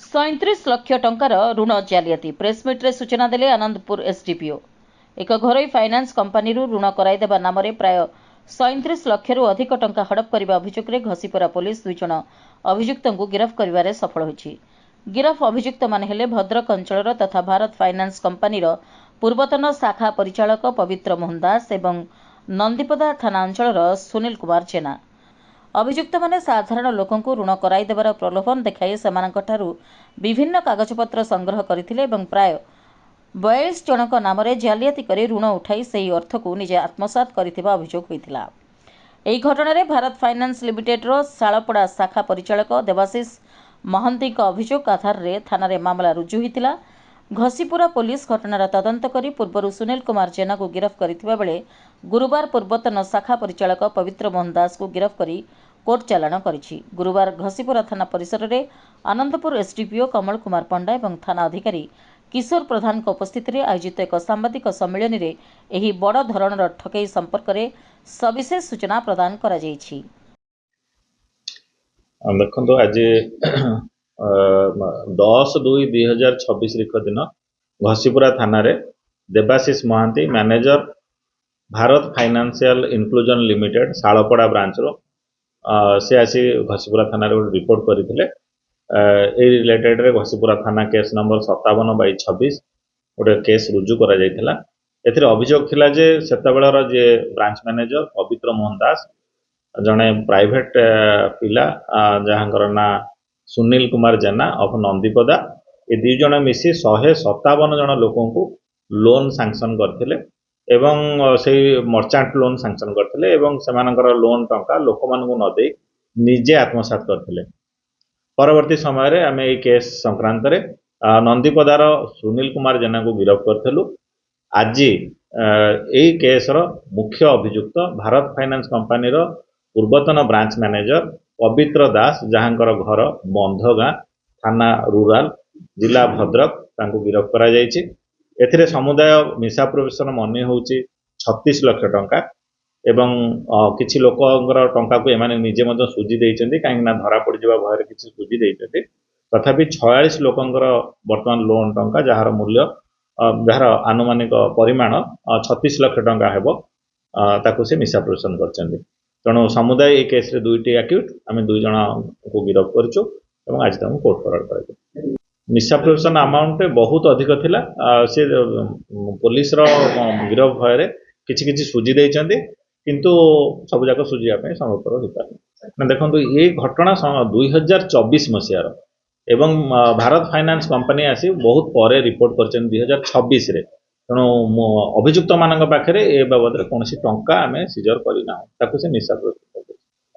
37 ଲକ୍ଷ ଟଙ୍କାର ଋଣ ଜାଲିଆତି ପ୍ରେସମିଟ୍ରେ ସୂଚନା ଦେଲେ ଆନନ୍ଦପୁର ଏସ୍ଡିପିଓ। ଏକ ଘରୋଇ ଫାଇନାନ୍ସ କମ୍ପାନୀରୁ ଋଣ କରାଇଦେବା ନାମରେ ପ୍ରାୟ 37 ଲକ୍ଷରୁ ଅଧିକ ଟଙ୍କା ହଡପ କରିବା ଅଭିଯୋଗରେ ଘସିପୁରା ପୋଲିସ 2 ଜଣ ଅଭିଯୁକ୍ତଙ୍କୁ ଗିରଫ କରିବାରେ ସଫଳ ହୋଇଛି। ଗିରଫ ଅଭିଯୁକ୍ତମାନେ ହେଲେ ଭଦ୍ରକ ଅଞ୍ଚଳର ତଥା ଭାରତ ଫାଇନାନ୍ସ କମ୍ପାନୀର ପୂର୍ବତନ ଶାଖା ପରିଚାଳକ ପବିତ୍ର ମୋହନ ଦାସ ଏବଂ ନନ୍ଦିପଦା ଥାନା ଅଞ୍ଚଳର ସୁନିଲ କୁମାର ଜେନା। ଅଭିଯୁକ୍ତମାନେ ସାଧାରଣ ଲୋକଙ୍କୁ ଋଣ କରାଇଦେବାର ପ୍ରଲୋଭନ ଦେଖାଇ ସେମାନଙ୍କଠାରୁ ବିଭିନ୍ନ କାଗଜପତ୍ର ସଂଗ୍ରହ କରିଥିଲେ ଏବଂ ପ୍ରାୟ 42 ଜଣଙ୍କ ନାମରେ ଜାଲିଆତି କରି ଋଣ ଉଠାଇ ସେହି ଅର୍ଥକୁ ନିଜେ ଆତ୍ମସାତ କରିଥିବା ଅଭିଯୋଗ ହୋଇଥିଲା। ଏହି ଘଟଣାରେ ଭାରତ ଫାଇନାନ୍ସ ଲିମିଟେଡର ଶାଳପଡ଼ା ଶାଖା ପରିଚାଳକ ଦେବାଶିଷ ମହାନ୍ତିଙ୍କ ଅଭିଯୋଗ ଆଧାରରେ ଥାନାରେ ମାମଲା ରୁଜୁ ହୋଇଥିଲା। ଘସିପୁରା ପୋଲିସ ଘଟଣାର ତଦନ୍ତ କରି ପୂର୍ବରୁ ସୁନିଲ କୁମାର ଜେନାକୁ ଗିରଫ କରିଥିବା ବେଳେ ଗୁରୁବାର ପୂର୍ବତନ ଶାଖା ପରିଚାଳକ ପବିତ୍ର ମୋହନ ଦାସକୁ ଗିରଫ କରି କୋର୍ଟ ଚାଲାଣ କରିଛି। ଗୁରୁବାର ଘସିପୁରା ଥାନା ପରିସରରେ ଆନନ୍ଦପୁର ଏସ୍ଡିପିଓ କମଳ କୁମାର ପଣ୍ଡା ଏବଂ ଥାନା ଅଧିକାରୀ କିଶୋର ପ୍ରଧାନଙ୍କ ଉପସ୍ଥିତିରେ ଆୟୋଜିତ ଏକ ସାମ୍ବାଦିକ ସମ୍ମିଳନୀରେ ଏହି ବଡ଼ ଧରଣର ଠକେଇ ସମ୍ପର୍କରେ ସବିଶେଷ ସୂଚନା ପ୍ରଦାନ କରାଯାଇଛି। ଦେଖନ୍ତୁ ଆଜି 10/2/2026 ଦିନ ଘସିପୁରା ଥାନାରେ Debashish Mohanty manager Bharat financial inclusion limited Shalpada ବ୍ରାଞ୍ଚରୁ ସେ ଆସି ଘସିପୁରା ଥାନାରେ ଗୋଟେ ରିପୋର୍ଟ କରିଥିଲେ। এই ରିଲେଟେଡରେ ଘସିପୁରା ଥାନା କେସ୍ ନମ୍ବର 57/26 ଗୋଟେ କେସ୍ ରୁଜୁ କରାଯାଇଥିଲା। ଏଥିରେ ଅଭିଯୋଗ ଥିଲା ଯେ ସେତେବେଳର ଯେ ବ୍ରାଞ୍ଚ ମ୍ୟାନେଜର ପବିତ୍ର ମୋହନ ଦାସ ଜଣେ ପ୍ରାଇଭେଟ ପିଲା ଯାହାଙ୍କର ନାଁ ସୁନିଲ କୁମାର ଜେନା ଅଫ ନନ୍ଦିପଦା, ଏ 2 ଜଣ ମିଶି 157 ଜଣ ଲୋକଙ୍କୁ ଲୋନ୍ ସାଂକ୍ସନ କରିଥିଲେ ଏବଂ ସେଇ ମର୍ଚାଣ୍ଟ ଲୋନ୍ ସାଂକ୍ସନ କରିଥିଲେ ଏବଂ ସେମାନଙ୍କର ଲୋନ୍ ଟଙ୍କା ଲୋକମାନଙ୍କୁ ନ ଦେଇ ନିଜେ ଆତ୍ମସାତ କରିଥିଲେ। ପରବର୍ତ୍ତୀ ସମୟରେ ଆମେ এই କେସ୍ ସଂକ୍ରାନ୍ତରେ ନନ୍ଦିପଦାର ସୁନିଲ କୁମାର ଜେନାଙ୍କୁ ଗିରଫ କରିଥିଲୁ। ଆଜି এই କେସ୍ର ମୁଖ୍ୟ ଅଭିଯୁକ୍ତ ଭାରତ ଫାଇନାନ୍ସ କମ୍ପାନୀର ପୂର୍ବତନ ବ୍ରାଞ୍ଚ ମ୍ୟାନେଜର ପବିତ୍ର ଦାସ ଯାହାଙ୍କର ଘର ବନ୍ଧଗାଁ ଥାନା ରୁରାଲ ଜିଲ୍ଲା ଭଦ୍ରକ ତାଙ୍କୁ ଗିରଫ କରାଯାଇଛି। ଏଥିରେ ସମୁଦାୟ ମିସାପ୍ରୋପୋର୍ସନ ମନି ହେଉଛି 36 ଲକ୍ଷ ଟଙ୍କା ଏବଂ କିଛି ଲୋକଙ୍କର ଟଙ୍କାକୁ ଏମାନେ ନିଜେ ମଧ୍ୟ ସୁଜି ଦେଇଛନ୍ତି କାହିଁକି ନା ଧରା ପଡ଼ିଯିବା ଭୟରେ କିଛି ସୁଜି ଦେଇଛନ୍ତି। ତଥାପି 46 ଲୋକଙ୍କର ବର୍ତ୍ତମାନ ଲୋନ୍ ଟଙ୍କା ଯାହାର ମୂଲ୍ୟ ଯାହାର ଆନୁମାନିକ ପରିମାଣ 36 ଲକ୍ଷ ଟଙ୍କା ହେବ ତାକୁ ସେ ମିସାପ୍ରୋପୋର୍ସନ କରିଛନ୍ତି। ତେଣୁ ସମୁଦାୟ এই କେସ୍ରେ 2ଟି ଆକ୍ୟୁଟ୍ ଆମେ 2 ଜଣଙ୍କୁ ଗିରଫ କରିଛୁ ଏବଂ ଆଜି ତାଙ୍କୁ କୋର୍ଟ ଫରୱାର୍ଡ କରାଯିବ। ମିସାପ୍ରୋପୋର୍ସନ ଆମାଉଣ୍ଟ ବହୁତ ଅଧିକ ଥିଲା। ସେ ପୋଲିସର ଗିରଫ ଭୟରେ କିଛି କିଛି ସୁଜି ଦେଇଛନ୍ତି କିନ୍ତୁ ସବୁଯାକ ସୁଜିବା ପାଇଁ ସମ୍ଭବପର ହୋଇପାରେ। ଦେଖନ୍ତୁ ଏଇ ଘଟଣା 2024 ମସିହାର ଏବଂ ଭାରତ ଫାଇନାନ୍ସ କମ୍ପାନୀ ଆସି ବହୁତ ପରେ ରିପୋର୍ଟ କରିଛନ୍ତି 2026ରେ। ତେଣୁ ଅଭିଯୁକ୍ତମାନଙ୍କ ପାଖରେ ଏ ବାବଦରେ କୌଣସି ଟଙ୍କା ଆମେ ସିଜର କରିନାହୁଁ, ତାକୁ ସେ ମିସାପ୍ରୋପୋର୍ସନ